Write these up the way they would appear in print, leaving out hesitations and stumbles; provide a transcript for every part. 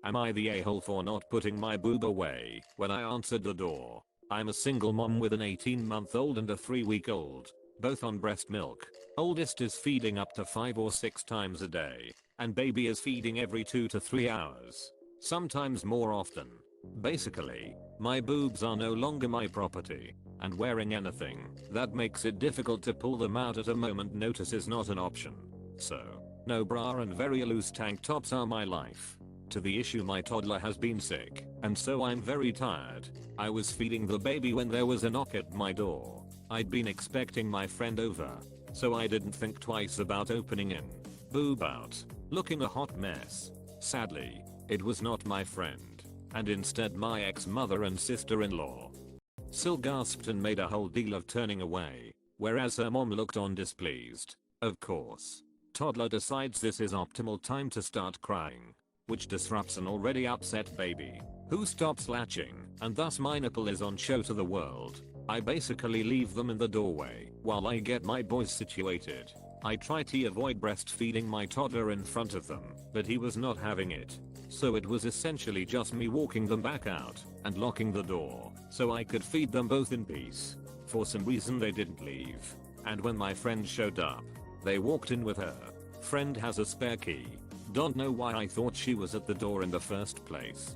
Am I the a-hole for not putting my boob away when I answered the door? I'm a single mom with an 18-month-old and a 3-week-old, both on breast milk. Oldest is feeding up to 5 or 6 times a day, and baby is feeding every 2 to 3 hours. Sometimes more often. Basically, my boobs are no longer my property, and wearing anything that makes it difficult to pull them out at a moment's notice is not an option. So, no bra and very loose tank tops are my life. To the issue, my toddler has been sick, and so I'm very tired. I was feeding the baby when there was a knock at my door. I'd been expecting my friend over, so I didn't think twice about opening in. Boob out, looking a hot mess. Sadly, it was not my friend, and instead my ex-mother and sister-in-law. Sil gasped and made a whole deal of turning away, whereas her mom looked on displeased. Of course, toddler decides this is optimal time to start crying, which disrupts an already upset baby, who stops latching, and thus my nipple is on show to the world. I basically leave them in the doorway while I get my boys situated. I try to avoid breastfeeding my toddler in front of them, but he was not having it. So it was essentially just me walking them back out and locking the door so I could feed them both in peace. For some reason they didn't leave, and when my friend showed up, they walked in with her. Friend has a spare key. Don't know why I thought she was at the door in the first place.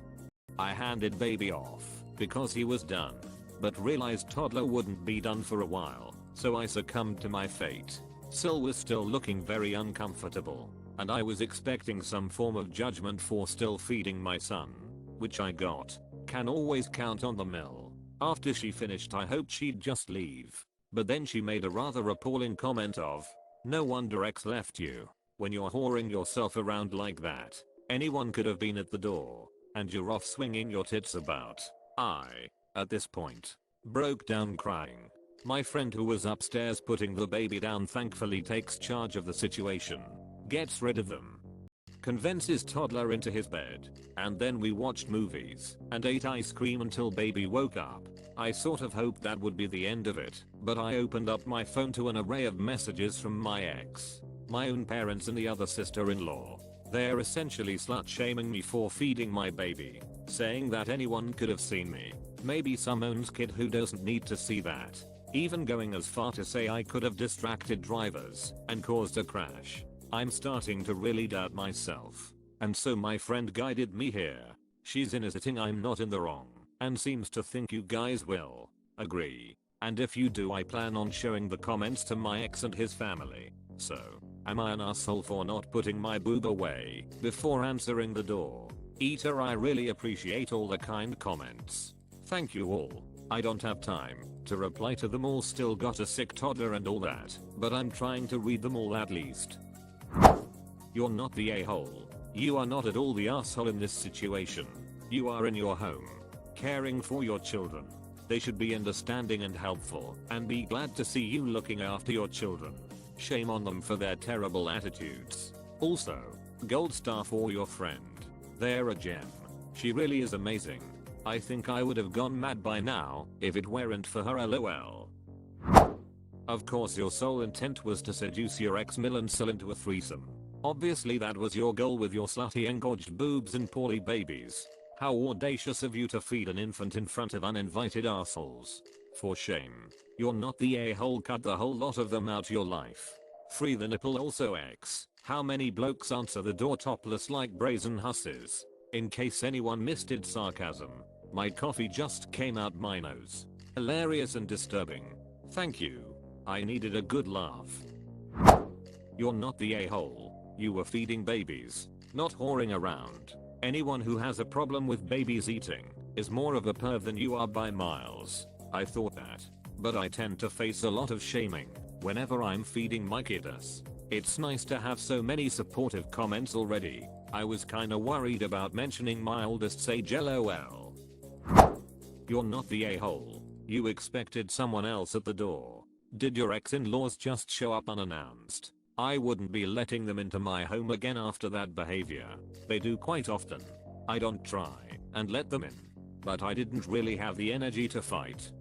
I handed baby off because he was done, but realized toddler wouldn't be done for a while, so I succumbed to my fate. Sil was still looking very uncomfortable, and I was expecting some form of judgment for still feeding my son, which I got. Can always count on the mill. After she finished, I hoped she'd just leave, but then she made a rather appalling comment of, "No wonder X left you. When you're whoring yourself around like that, anyone could have been at the door, and you're off swinging your tits about." I, at this point, broke down crying. My friend who was upstairs putting the baby down thankfully takes charge of the situation, gets rid of them, convinces toddler into his bed, and then we watched movies and ate ice cream until baby woke up. I sort of hoped that would be the end of it, but I opened up my phone to an array of messages from my ex, my own parents and the other sister-in-law. They're essentially slut-shaming me for feeding my baby, saying that anyone could have seen me, maybe someone's kid who doesn't need to see that, even going as far to say I could have distracted drivers and caused a crash. I'm starting to really doubt myself, and so my friend guided me here. She's insisting I'm not in the wrong, and seems to think you guys will agree, and if you do I plan on showing the comments to my ex and his family. So, am I an asshole for not putting my boob away before answering the door? Eater, I really appreciate all the kind comments. Thank you all. I don't have time to reply to them all, still got a sick toddler and all that, but I'm trying to read them all at least. You're not the a-hole. You are not at all the asshole in this situation. You are in your home, caring for your children. They should be understanding and helpful, and be glad to see you looking after your children. Shame on them for their terrible attitudes. Also, gold star for your friend. They're a gem. She really is amazing. I think I would have gone mad by now if it weren't for her, lol. Of course your sole intent was to seduce your ex-mill and sell into a threesome. Obviously that was your goal with your slutty engorged boobs and poorly babies. How audacious of you to feed an infant in front of uninvited assholes. For shame. You're not the a-hole, cut the whole lot of them out your life. Free the nipple also X. How many blokes answer the door topless like brazen hussies? In case anyone missed it, sarcasm. My coffee just came out my nose. Hilarious and disturbing. Thank you. I needed a good laugh. You're not the a-hole. You were feeding babies, not whoring around. Anyone who has a problem with babies eating is more of a perv than you are by miles. I thought that, but I tend to face a lot of shaming whenever I'm feeding my kiddos. It's nice to have so many supportive comments already. I was kinda worried about mentioning my oldest age, lol. You're not the a-hole. You expected someone else at the door. Did your ex-in-laws just show up unannounced? I wouldn't be letting them into my home again after that behavior. They do quite often. I don't try and let them in, but I didn't really have the energy to fight.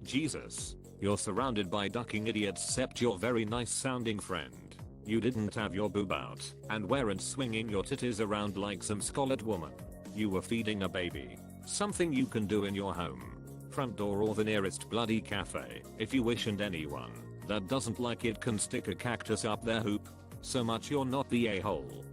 Jesus, you're surrounded by ducking idiots except your very nice sounding friend. You didn't have your boob out and weren't swinging your titties around like some scarlet woman. You were feeding a baby. Something you can do in your home, front door or the nearest bloody cafe if you wish, and anyone that doesn't like it can stick a cactus up their hoop. So much you're not the a-hole.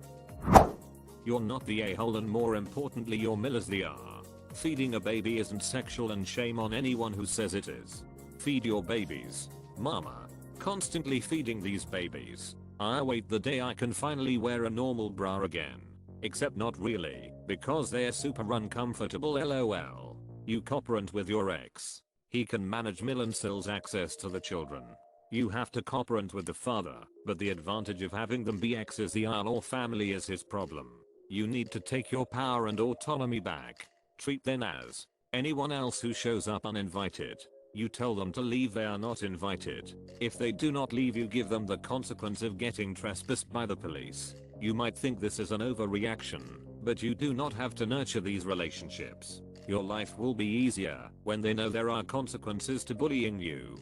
You're not the a-hole, and more importantly you're Miller's the R. Feeding a baby isn't sexual, and shame on anyone who says it is. Feed your babies, mama. Constantly feeding these babies. I wait the day I can finally wear a normal bra again. Except not really, because they're super uncomfortable, lol. You cooperate with your ex. He can manage Millensil's access to the children. You have to cooperate with the father, but the advantage of having them be ex is the or family is his problem. You need to take your power and autonomy back. Treat them as anyone else who shows up uninvited. You tell them to leave, they are not invited. If they do not leave, you give them the consequence of getting trespassed by the police. You might think this is an overreaction, but you do not have to nurture these relationships. Your life will be easier when they know there are consequences to bullying you.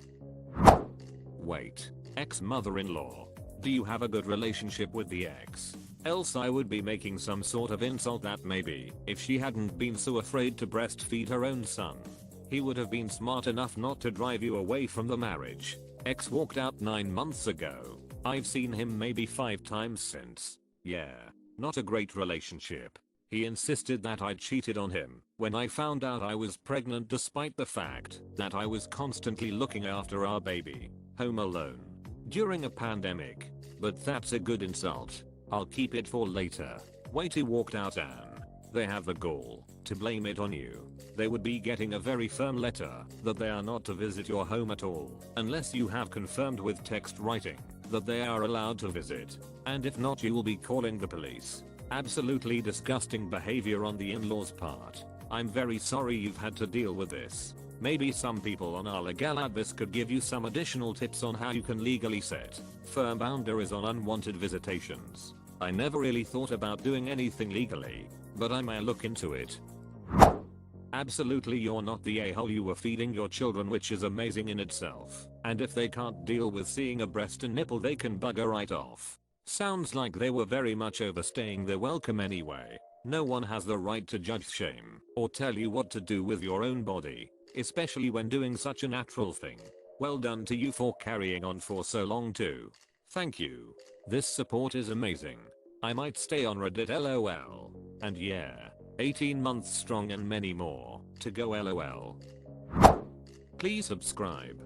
Wait, ex-mother-in-law. Do you have a good relationship with the ex? Else I would be making some sort of insult that maybe, if she hadn't been so afraid to breastfeed her own son, he would have been smart enough not to drive you away from the marriage. Ex walked out 9 months ago. I've seen him maybe 5 times since. Yeah, not a great relationship. He insisted that I cheated on him when I found out I was pregnant, despite the fact that I was constantly looking after our baby, home alone, during a pandemic. But that's a good insult. I'll keep it for later. YTA walked out and they have the gall to blame it on you. They would be getting a very firm letter that they are not to visit your home at all, unless you have confirmed with text writing that they are allowed to visit. And if not, you will be calling the police. Absolutely disgusting behavior on the in-laws' part. I'm very sorry you've had to deal with this. Maybe some people on our legal advice could give you some additional tips on how you can legally set firm boundaries on unwanted visitations. I never really thought about doing anything legally, but I may look into it. Absolutely, you're not the a-hole. You were feeding your children, which is amazing in itself. And if they can't deal with seeing a breast and nipple, they can bugger right off. Sounds like they were very much overstaying their welcome anyway. No one has the right to judge, shame, or tell you what to do with your own body, especially when doing such a natural thing. Well done to you for carrying on for so long too. Thank you. This support is amazing. I might stay on Reddit, lol. And yeah, 18 months strong and many more to go, lol. Please subscribe.